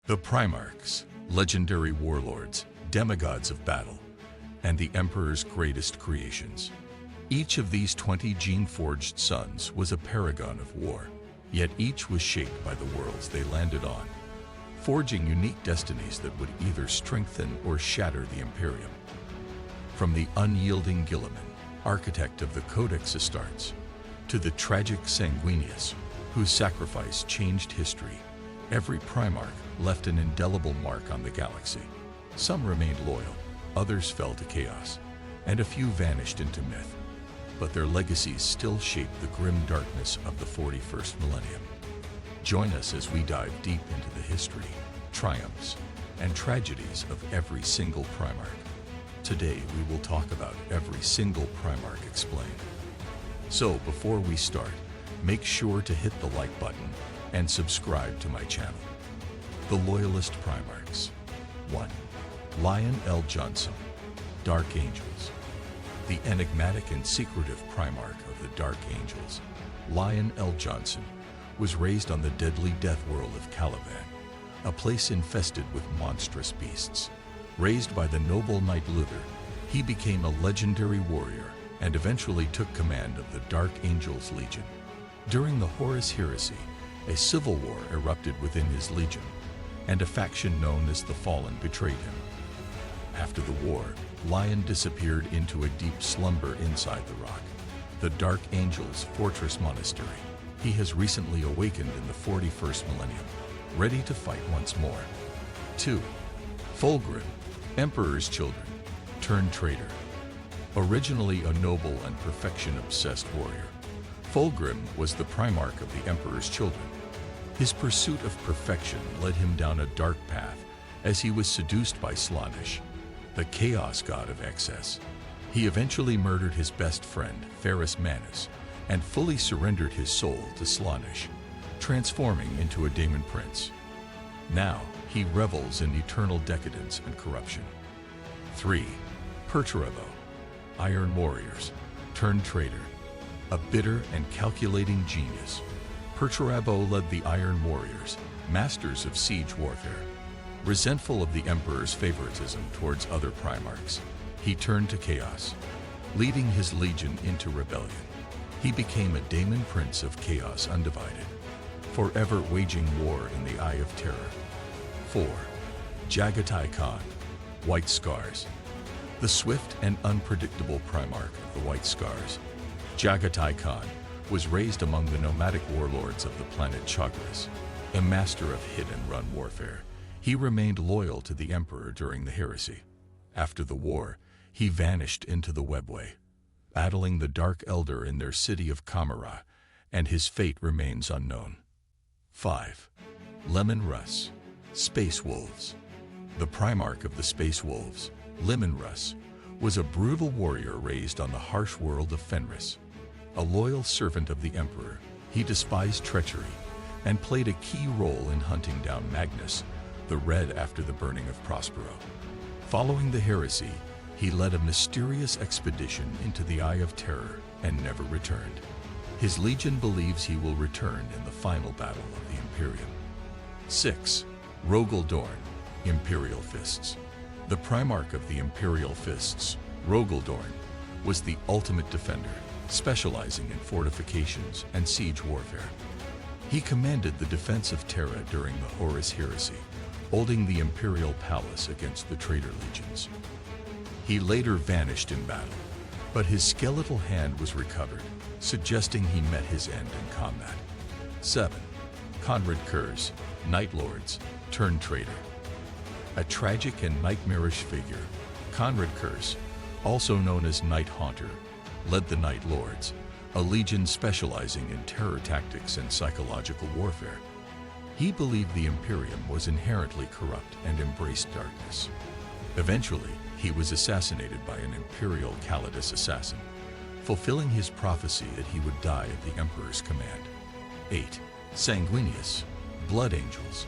The Primarchs, legendary warlords, demigods of battle, and the Emperor's greatest creations. Each of these 20 gene-forged sons was a paragon of war, yet each was shaped by the worlds they landed on, forging unique destinies that would either strengthen or shatter the Imperium. From the unyielding Guilliman, architect of the Codex Astartes, to the tragic Sanguinius, whose sacrifice changed history, every Primarch left an indelible mark on the galaxy. Some remained loyal, others fell to chaos, and a few vanished into myth. But their legacies still shape the grim darkness of the 41st millennium. Join us as we dive deep into the history, triumphs, and tragedies of every single Primarch. Today we will talk about every single Primarch explained. So before we start, make sure to hit the like button and subscribe to my channel. The Loyalist Primarchs. 1. Lion L. Johnson, Dark Angels. The enigmatic and secretive Primarch of the Dark Angels, Lion L. Johnson, was raised on the deadly death world of Caliban, a place infested with monstrous beasts. Raised by the noble Knight Luther, he became a legendary warrior and eventually took command of the Dark Angels Legion. During the Horus heresy, a civil war erupted within his legion, and a faction known as the Fallen betrayed him. After the war, Lion disappeared into a deep slumber inside the rock, the Dark Angels Fortress Monastery. He has recently awakened in the 41st millennium, ready to fight once more. 2. Fulgrim, Emperor's Children, turned traitor. Originally a noble and perfection-obsessed warrior, Fulgrim was the Primarch of the Emperor's Children. His pursuit of perfection led him down a dark path as he was seduced by Slaanesh, the chaos god of excess. He eventually murdered his best friend, Ferrus Manus, and fully surrendered his soul to Slaanesh, transforming into a Daemon Prince. Now, he revels in eternal decadence and corruption. 3. Perturabo, Iron Warriors, turned traitor. A bitter and calculating genius, Perturabo led the Iron Warriors, masters of siege warfare. Resentful of the Emperor's favoritism towards other Primarchs, he turned to chaos, leading his legion into rebellion. He became a Daemon Prince of Chaos Undivided, forever waging war in the Eye of Terror. 4. Jagatai Khan, White Scars. The swift and unpredictable Primarch of the White Scars, Jagatai Khan, was raised among the nomadic warlords of the planet Chagras. A master of hit-and-run warfare, he remained loyal to the Emperor during the heresy. After the war, he vanished into the Webway, battling the Dark Elder in their city of Kamara, and his fate remains unknown. 5. Lemon Russ, Space Wolves. The Primarch of the Space Wolves, Lemon Russ, was a brutal warrior raised on the harsh world of Fenris. A loyal servant of the Emperor, he despised treachery and played a key role in hunting down Magnus, the Red, after the burning of Prospero. Following the heresy, he led a mysterious expedition into the Eye of Terror and never returned. His legion believes he will return in the final battle of the Imperium. 6. Rogel Dorn, Imperial Fists. The Primarch of the Imperial Fists, Rogel Dorn, was the ultimate defender, specializing in fortifications and siege warfare. He commanded the defense of Terra during the Horus heresy, holding the Imperial Palace against the traitor legions. He later vanished in battle, but his skeletal hand was recovered, suggesting he met his end in combat. 7. Conrad Kurz, Night Lords, turned traitor. A tragic and nightmarish figure, Conrad Kurz, also known as Night Haunter, led the Night Lords, a legion specializing in terror tactics and psychological warfare. He believed the Imperium was inherently corrupt and embraced darkness. Eventually, he was assassinated by an Imperial Calidus assassin, fulfilling his prophecy that he would die at the Emperor's command. 8. Sanguinius, Blood Angels.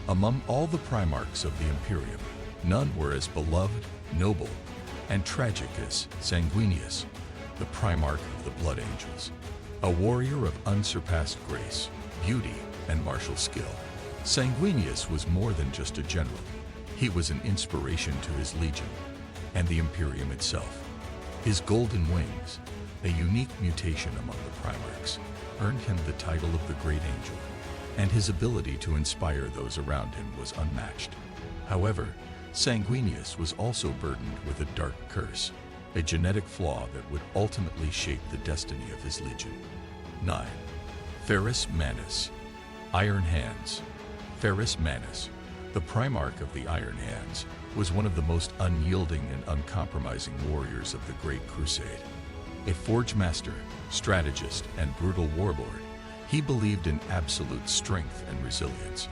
Among all the Primarchs of the Imperium, none were as beloved, noble, and tragic as Sanguinius, the Primarch of the Blood Angels, a warrior of unsurpassed grace, beauty, and martial skill. Sanguinius was more than just a general. He was an inspiration to his legion and the Imperium itself. His golden wings, a unique mutation among the Primarchs, earned him the title of the Great Angel, and his ability to inspire those around him was unmatched. However, Sanguinius was also burdened with a dark curse, a genetic flaw that would ultimately shape the destiny of his legion. 9. Ferrus Manus, Iron Hands. Ferrus Manus, the Primarch of the Iron Hands, was one of the most unyielding and uncompromising warriors of the Great Crusade. A forge master, strategist, and brutal warlord, he believed in absolute strength and resilience,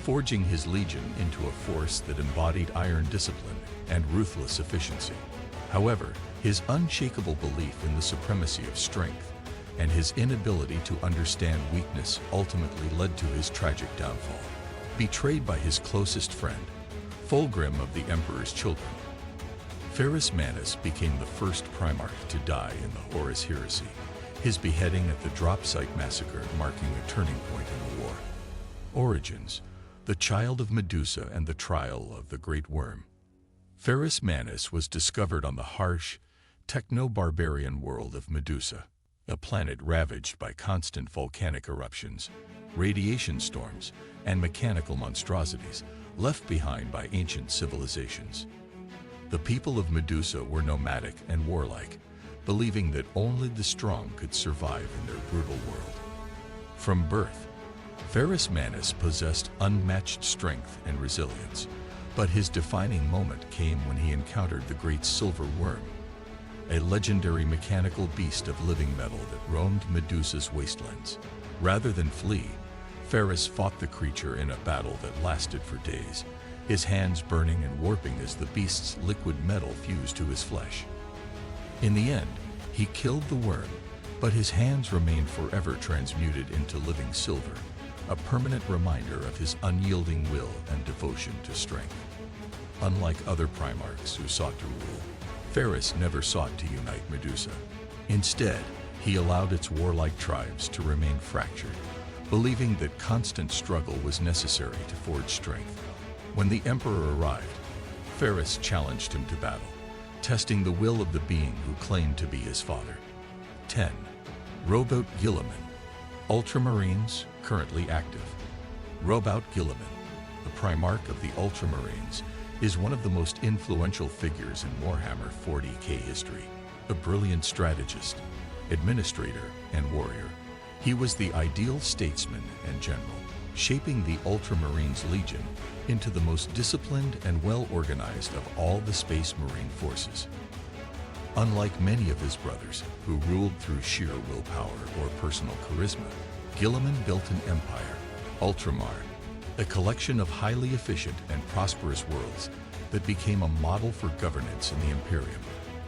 forging his legion into a force that embodied iron discipline and ruthless efficiency. However, his unshakable belief in the supremacy of strength and his inability to understand weakness ultimately led to his tragic downfall. Betrayed by his closest friend, Fulgrim of the Emperor's Children, Ferrus Manus became the first Primarch to die in the Horus heresy, his beheading at the Drop Site Massacre marking a turning point in the war. Origins: the child of Medusa and the trial of the Great Worm. Ferrus Manus was discovered on the harsh, techno-barbarian world of Medusa, a planet ravaged by constant volcanic eruptions, radiation storms, and mechanical monstrosities left behind by ancient civilizations. The people of Medusa were nomadic and warlike, believing that only the strong could survive in their brutal world. From birth, Ferrus Manus possessed unmatched strength and resilience, but his defining moment came when he encountered the Great Silver Worm, a legendary mechanical beast of living metal that roamed Medusa's wastelands. Rather than flee, Ferrus fought the creature in a battle that lasted for days, his hands burning and warping as the beast's liquid metal fused to his flesh. In the end, he killed the worm, but his hands remained forever transmuted into living silver, a permanent reminder of his unyielding will and devotion to strength. Unlike other Primarchs who sought to rule, Ferrus never sought to unite Medusa. Instead, he allowed its warlike tribes to remain fractured, believing that constant struggle was necessary to forge strength. When the Emperor arrived, Ferrus challenged him to battle, testing the will of the being who claimed to be his father. 10. Robout Guilliman, Ultramarines currently active. Robout Guilliman, the Primarch of the Ultramarines, is one of the most influential figures in Warhammer 40k history. A brilliant strategist, administrator, and warrior, he was the ideal statesman and general, shaping the Ultramarines Legion into the most disciplined and well-organized of all the Space Marine forces. Unlike many of his brothers, who ruled through sheer willpower or personal charisma, Guilliman built an empire, Ultramar, a collection of highly efficient and prosperous worlds that became a model for governance in the Imperium.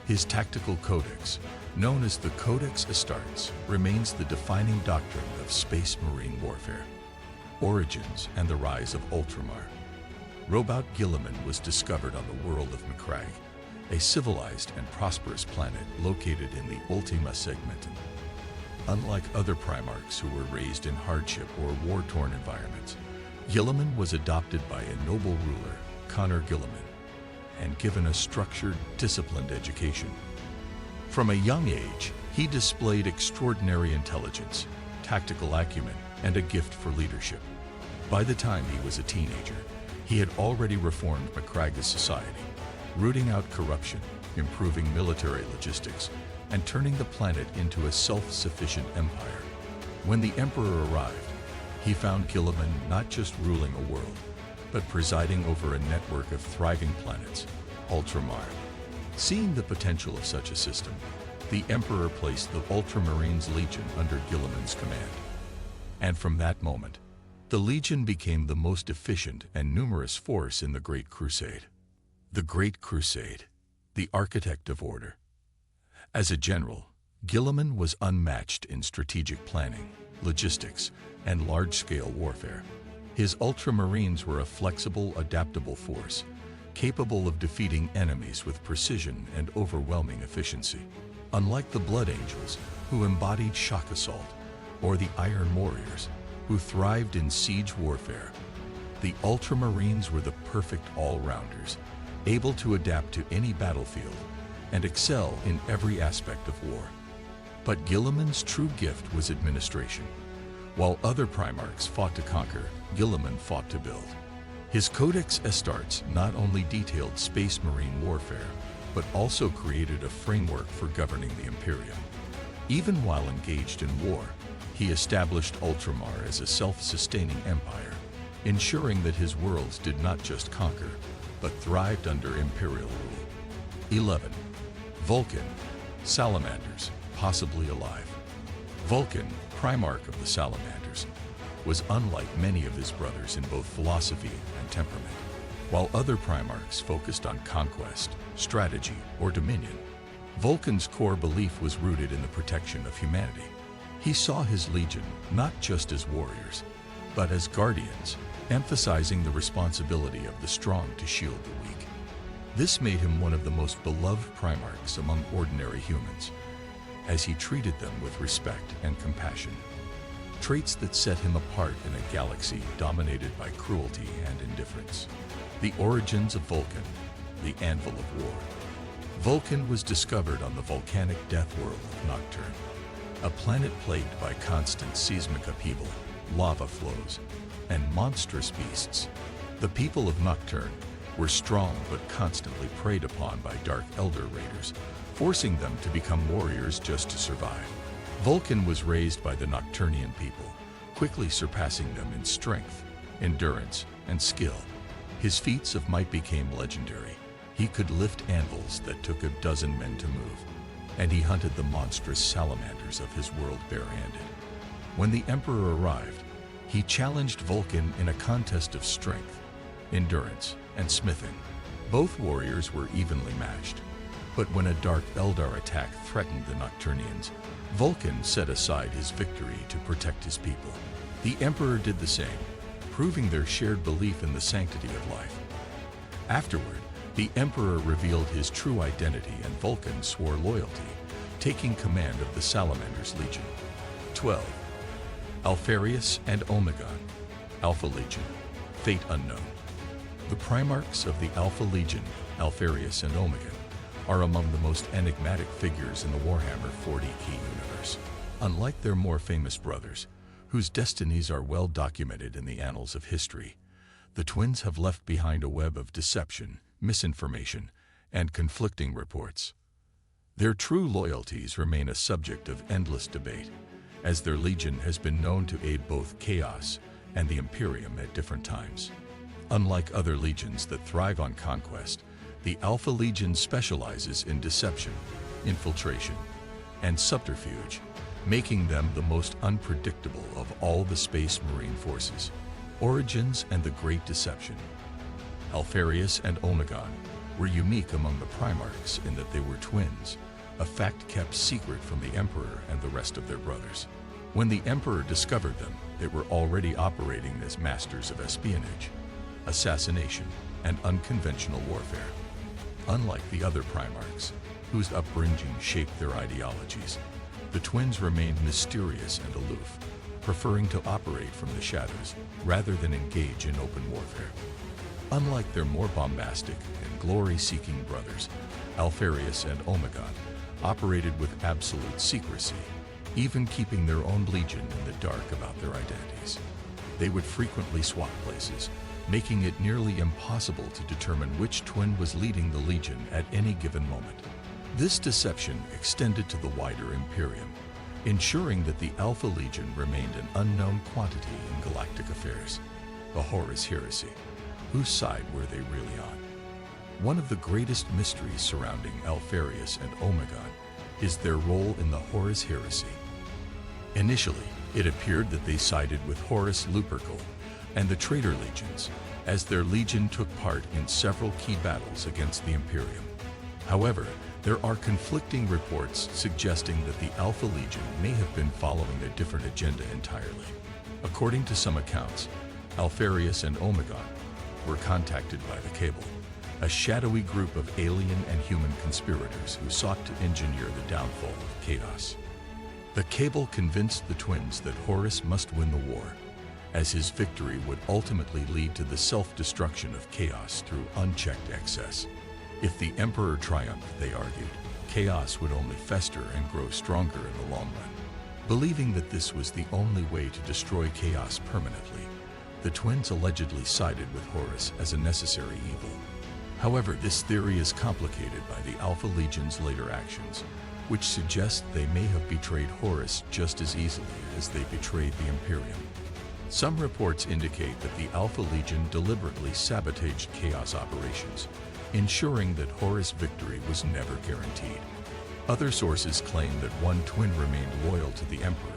His tactical codex, known as the Codex Astartes, remains the defining doctrine of Space Marine warfare. Origins and the rise of Ultramar. Robout Guilliman was discovered on the world of Macragge, a civilized and prosperous planet located in the Ultima Segmentum. Unlike other Primarchs who were raised in hardship or war-torn environments, Guilliman was adopted by a noble ruler, Connor Guilliman, and given a structured, disciplined education. From a young age, he displayed extraordinary intelligence, tactical acumen, and a gift for leadership. By the time he was a teenager, he had already reformed Macragge's society, rooting out corruption, improving military logistics, and turning the planet into a self-sufficient empire. When the Emperor arrived, he found Guilliman not just ruling a world, but presiding over a network of thriving planets, Ultramar. Seeing the potential of such a system, the Emperor placed the Ultramarines Legion under Guilliman's command. And from that moment, the Legion became the most efficient and numerous force in the Great Crusade. The Great Crusade, the architect of order. As a general, Guilliman was unmatched in strategic planning, logistics, and large-scale warfare. His Ultramarines were a flexible, adaptable force, capable of defeating enemies with precision and overwhelming efficiency. Unlike the Blood Angels, who embodied shock assault, or the Iron Warriors, who thrived in siege warfare, The Ultramarines were the perfect all-rounders, able to adapt to any battlefield and excel in every aspect of war. But Guilliman's true gift was administration. While other Primarchs fought to conquer, Guilliman fought to build. His Codex Astartes not only detailed space marine warfare, but also created a framework for governing the Imperium. Even while engaged in war, he established Ultramar as a self-sustaining empire, ensuring that his worlds did not just conquer, but thrived under Imperial rule. 11. Vulcan, Salamanders, possibly alive. Vulcan, Primarch of the Salamanders, was unlike many of his brothers in both philosophy and temperament. While other Primarchs focused on conquest, strategy, or dominion, Vulcan's core belief was rooted in the protection of humanity. He saw his legion not just as warriors, but as guardians, emphasizing the responsibility of the strong to shield the weak. This made him one of the most beloved Primarchs among ordinary humans, as he treated them with respect and compassion, traits that set him apart in a galaxy dominated by cruelty and indifference. The origins of Vulcan, the Anvil of War. Vulcan was discovered on the volcanic death world of Nocturne, a planet plagued by constant seismic upheaval, lava flows, and monstrous beasts. The people of Nocturne were strong but constantly preyed upon by Dark Elder raiders, forcing them to become warriors just to survive. Vulcan was raised by the Nocturnian people, quickly surpassing them in strength, endurance, and skill. His feats of might became legendary. He could lift anvils that took a dozen men to move, and he hunted the monstrous salamanders of his world barehanded. When the Emperor arrived, he challenged Vulcan in a contest of strength, endurance, and smithing. Both warriors were evenly matched. But when a Dark Eldar attack threatened the Nocturnians, Vulcan set aside his victory to protect his people. The Emperor did the same, proving their shared belief in the sanctity of life. Afterward, the Emperor revealed his true identity and Vulcan swore loyalty, taking command of the Salamander's Legion. 12. Alpharius and Omegon, Alpha Legion, fate unknown. The Primarchs of the Alpha Legion, Alpharius and Omegon, are among the most enigmatic figures in the Warhammer 40k universe. Unlike their more famous brothers, whose destinies are well documented in the annals of history, the twins have left behind a web of deception, misinformation, and conflicting reports. Their true loyalties remain a subject of endless debate, as their legion has been known to aid both Chaos and the Imperium at different times. Unlike other legions that thrive on conquest, the Alpha Legion specializes in deception, infiltration, and subterfuge, making them the most unpredictable of all the Space Marine forces. Origins and the Great Deception. Alpharius and Omegon were unique among the Primarchs in that they were twins, a fact kept secret from the Emperor and the rest of their brothers. When the Emperor discovered them, they were already operating as masters of espionage, assassination, and unconventional warfare. Unlike the other Primarchs, whose upbringing shaped their ideologies, the twins remained mysterious and aloof, preferring to operate from the shadows rather than engage in open warfare. Unlike their more bombastic and glory-seeking brothers, Alpharius and Omegon operated with absolute secrecy, even keeping their own legion in the dark about their identities. They would frequently swap places, making it nearly impossible to determine which twin was leading the legion at any given moment. This deception extended to the wider Imperium, ensuring that the Alpha Legion remained an unknown quantity in galactic affairs. The Horus heresy. Whose side were they really on? One of the greatest mysteries surrounding Alpharius and Omegon is their role in the Horus heresy. Initially, it appeared that they sided with Horus Lupercal and the Traitor Legions, as their legion took part in several key battles against the Imperium. However, there are conflicting reports suggesting that the Alpha Legion may have been following a different agenda entirely. According to some accounts, Alpharius and Omegon were contacted by the Cable, a shadowy group of alien and human conspirators who sought to engineer the downfall of Chaos. The Cable convinced the twins that Horus must win the war, as his victory would ultimately lead to the self-destruction of chaos through unchecked excess. If the Emperor triumphed, they argued, chaos would only fester and grow stronger in the long run. Believing that this was the only way to destroy chaos permanently, the twins allegedly sided with Horus as a necessary evil. However, this theory is complicated by the Alpha Legion's later actions, which suggest they may have betrayed Horus just as easily as they betrayed the Imperium. Some reports indicate that the Alpha Legion deliberately sabotaged chaos operations, ensuring that Horus' victory was never guaranteed. Other sources claim that one twin remained loyal to the Emperor,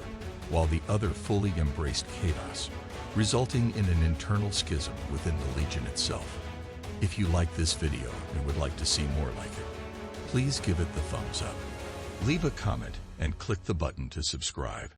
while the other fully embraced chaos, resulting in an internal schism within the Legion itself. If you like this video and would like to see more like it, please give it the thumbs up. Leave a comment and click the button to subscribe.